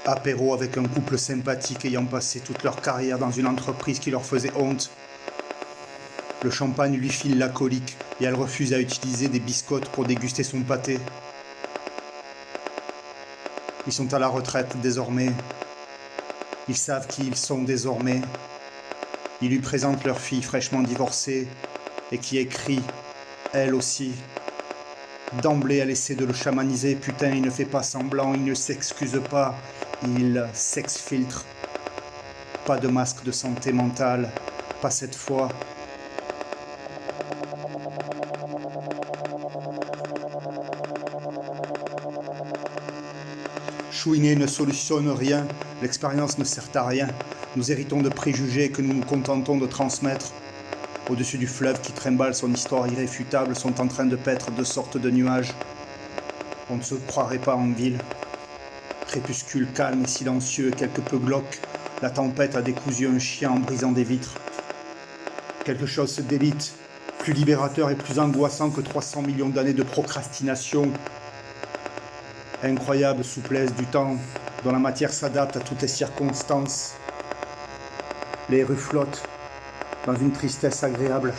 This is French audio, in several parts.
Apéro avec un couple sympathique ayant passé toute leur carrière dans une entreprise qui leur faisait honte. Le champagne lui file la colique et elle refuse à utiliser des biscottes pour déguster son pâté. Ils sont à la retraite désormais. Ils savent qui ils sont désormais. Ils lui présentent leur fille fraîchement divorcée et qui écrit, elle aussi. D'emblée, elle essaie de le chamaniser. Putain, il ne fait pas semblant, il ne s'excuse pas. Il s'exfiltre. Pas de masque de santé mentale. Pas cette fois. Chouiner ne solutionne rien. L'expérience ne sert à rien. Nous héritons de préjugés que nous nous contentons de transmettre. Au-dessus du fleuve qui trimballe son histoire irréfutable sont en train de paître deux sortes de nuages. On ne se croirait pas en ville. Crépuscule calme et silencieux, quelque peu glauque, la tempête a décousu un chien en brisant des vitres. Quelque chose d'élite, plus libérateur et plus angoissant que 300 millions d'années de procrastination. Incroyable souplesse du temps, dont la matière s'adapte à toutes les circonstances. Les rues flottent dans une tristesse agréable.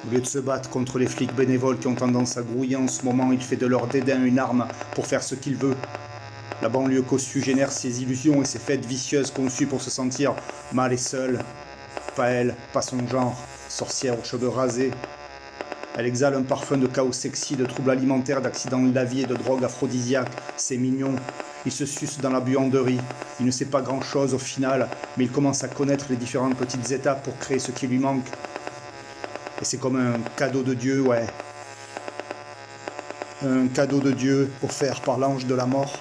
Au lieu de se battre contre les flics bénévoles qui ont tendance à grouiller en ce moment, il fait de leur dédain une arme pour faire ce qu'il veut. La banlieue cossue génère ses illusions et ses fêtes vicieuses conçues pour se sentir mal et seule. Pas elle, pas son genre, sorcière aux cheveux rasés. Elle exhale un parfum de chaos sexy, de troubles alimentaires, d'accidents de la vie et de drogues aphrodisiaques. C'est mignon. Il se suce dans la buanderie. Il ne sait pas grand-chose au final, mais il commence à connaître les différentes petites étapes pour créer ce qui lui manque. Et c'est comme un cadeau de Dieu, ouais. Un cadeau de Dieu offert par l'ange de la mort.